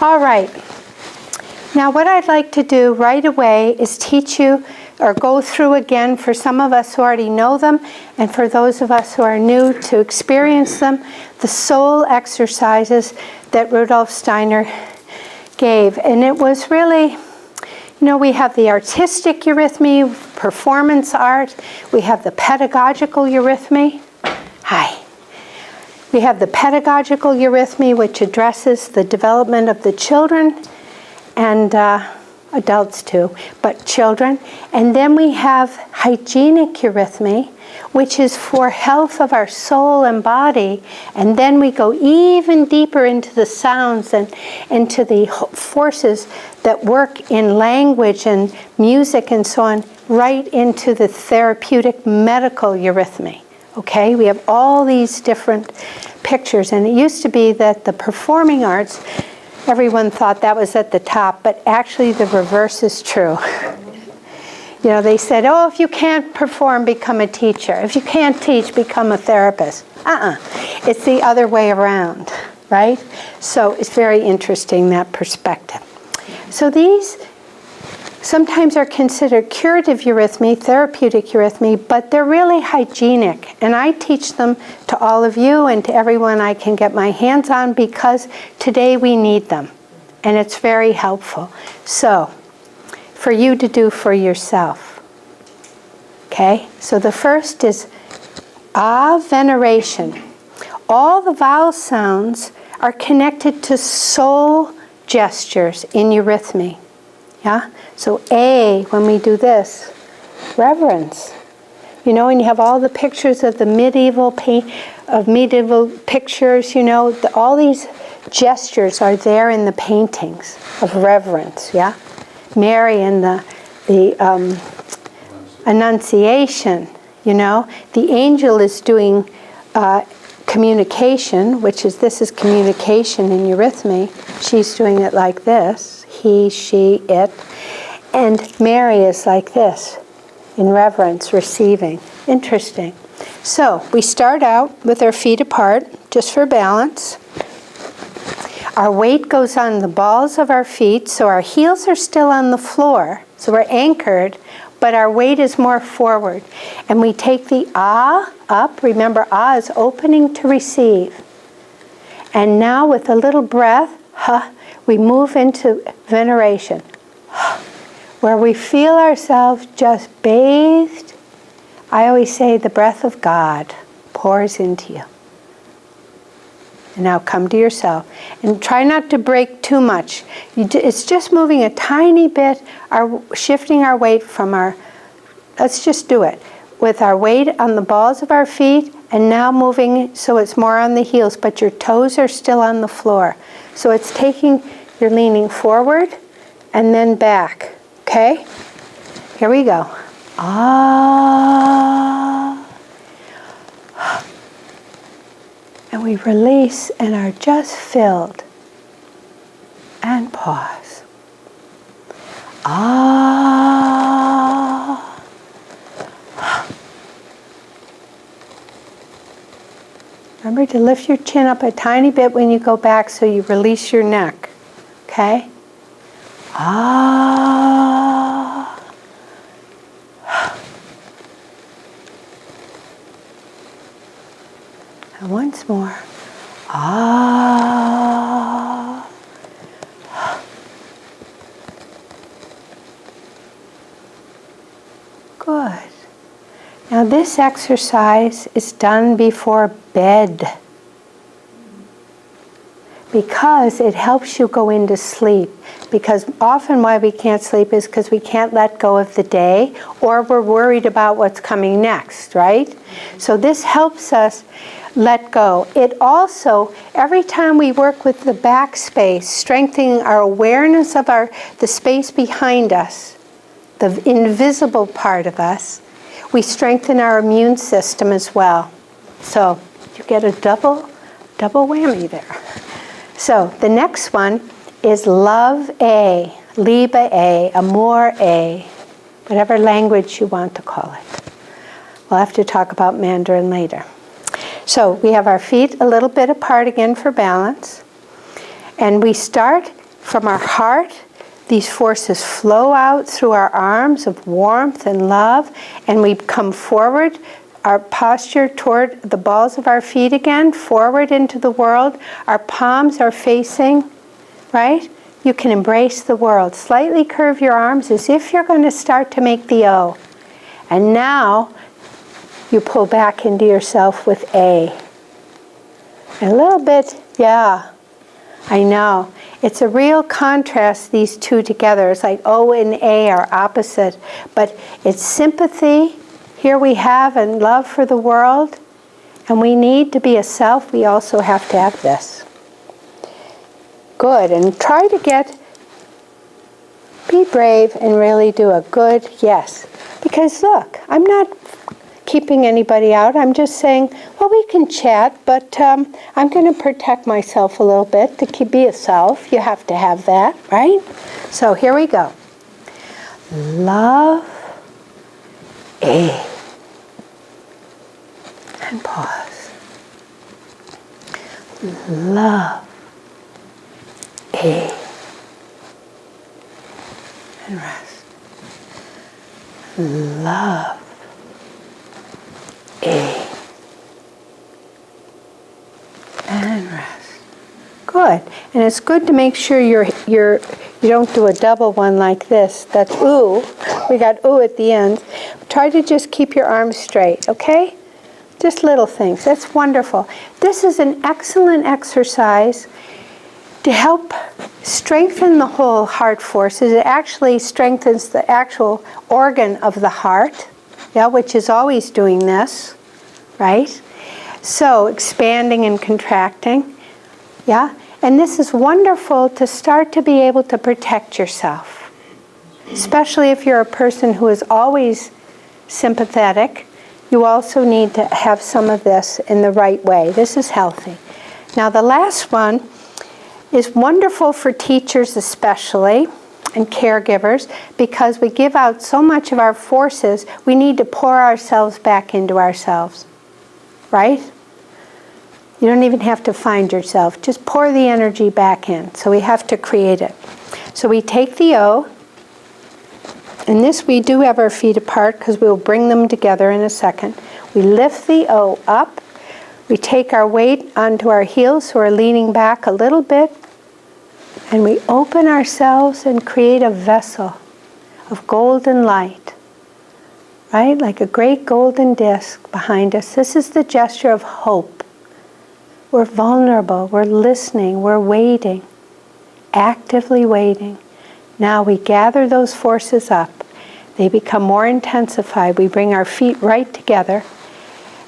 All right. Now what I'd like to do right away is teach you or go through again for some of us who already know them and for those of us who are new to experience them, the soul exercises that Rudolf Steiner gave. And it was really, we have the artistic eurythmy, performance art. We have the pedagogical eurythmy. Hi. We have the pedagogical eurythmy, which addresses the development of the children and adults too, but children. And then we have hygienic eurythmy, which is for health of our soul and body. And then we go even deeper into the sounds and into the forces that work in language and music and so on, right into the therapeutic medical eurythmy. Okay, we have all these different pictures, and it used to be that the performing arts, everyone thought that was at the top, but actually the reverse is true. They said, oh, if you can't perform, become a teacher. If you can't teach, become a therapist. It's the other way around, right? So it's very interesting, that perspective. So these sometimes are considered curative eurythmy, therapeutic eurythmy, but they're really hygienic. And I teach them to all of you and to everyone I can get my hands on because today we need them. And it's very helpful. So, for you to do for yourself. Okay? So the first is Veneration. All the vowel sounds are connected to soul gestures in eurythmy. Yeah? So A, when we do this, reverence. And you have all the pictures of the medieval pictures, all these gestures are there in the paintings of reverence, yeah? Mary and the Annunciation, the angel is doing communication, this is communication in eurythmy. She's doing it like this, he, she, it. And Mary is like this, in reverence, receiving. Interesting. So we start out with our feet apart, just for balance. Our weight goes on the balls of our feet, so our heels are still on the floor. So we're anchored, but our weight is more forward. And we take the up. Remember, is opening to receive. And now with a little breath, we move into veneration, where we feel ourselves just bathed. I always say the breath of God pours into you. And now come to yourself. And try not to break too much. It's just moving a tiny bit, shifting our weight from let's just do it. With our weight on the balls of our feet, and now moving so it's more on the heels, but your toes are still on the floor. So it's you're leaning forward, and then back. Okay? Here we go. And we release and are just filled. And pause. Remember to lift your chin up a tiny bit when you go back so you release your neck. Okay? And once more. Good. Now this exercise is done before bed because it helps you go into sleep. Because often why we can't sleep is because we can't let go of the day, or we're worried about what's coming next, right? So this helps us let go. It also, every time we work with the back space, strengthening our awareness of the space behind us, the invisible part of us, we strengthen our immune system as well. So you get a double whammy there. So the next one is love A, Liebe A, Amor A, whatever language you want to call it. We'll have to talk about Mandarin later. So we have our feet a little bit apart again for balance. And we start from our heart, these forces flow out through our arms of warmth and love, and we come forward, our posture toward the balls of our feet again, forward into the world. Our palms are facing, right? You can embrace the world. Slightly curve your arms as if you're going to start to make the O. And now you pull back into yourself with A. A little bit, yeah, I know. It's a real contrast, these two together. It's like O and A are opposite, but it's sympathy. Here we have and love for the world, and we need to be a self. We also have to have this. Good, and try to be brave and really do a good yes. Because look, I'm not keeping anybody out. I'm just saying, well, we can chat, but I'm going to protect myself a little bit to be a self. You have to have that, right? So here we go. Love A. And pause. Love A. And rest. Love A. And rest. Good. And it's good to make sure you don't do a double one like this. That's ooh. We got ooh at the end. Try to just keep your arms straight, okay? Just little things. That's wonderful. This is an excellent exercise to help strengthen the whole heart forces. It actually strengthens the actual organ of the heart, yeah, which is always doing this, right? So expanding and contracting, yeah? And this is wonderful to start to be able to protect yourself, especially if you're a person who is always sympathetic. You also need to have some of this in the right way. This is healthy. Now the last one is wonderful for teachers especially, and caregivers, because we give out so much of our forces, we need to pour ourselves back into ourselves, right? You don't even have to find yourself. Just pour the energy back in. So we have to create it. So we take the O, and this we do have our feet apart because we'll bring them together in a second. We lift the O up. We take our weight onto our heels, so we're leaning back a little bit. And we open ourselves and create a vessel of golden light, right? Like a great golden disc behind us. This is the gesture of hope. We're vulnerable, we're listening, we're waiting, actively waiting. Now we gather those forces up. They become more intensified. We bring our feet right together.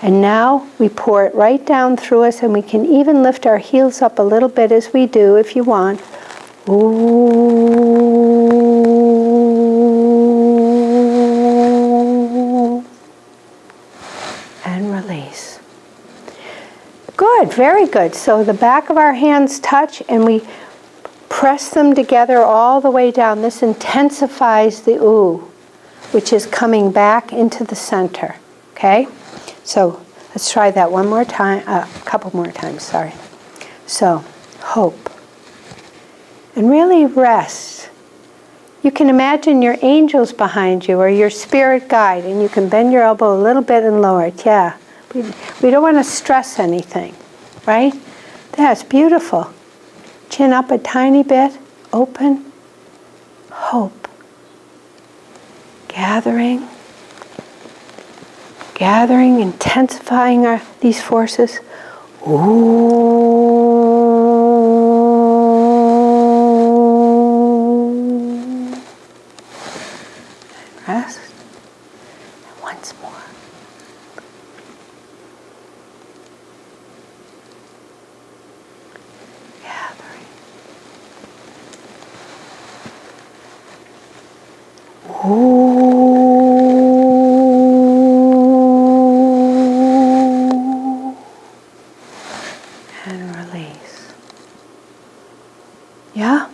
And now we pour it right down through us, and we can even lift our heels up a little bit as we do if you want. Ooh. And release. Good, very good. So the back of our hands touch and we press them together all the way down. This intensifies the ooh, which is coming back into the center. Okay? So let's try that one more time, a couple more times, sorry. So, hope. And really rest. You can imagine your angels behind you or your spirit guide, and you can bend your elbow a little bit and lower it. Yeah. We don't want to stress anything, right? That's beautiful. Chin up a tiny bit. Open. Hope. Gathering, intensifying these forces. Ooh. Rest. And once more. Gathering. Ooh. And release. Yeah?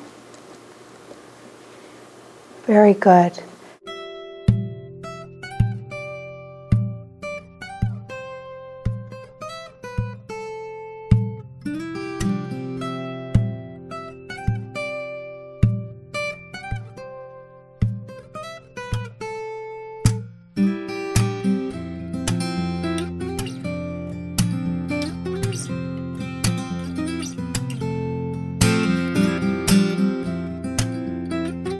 Very good.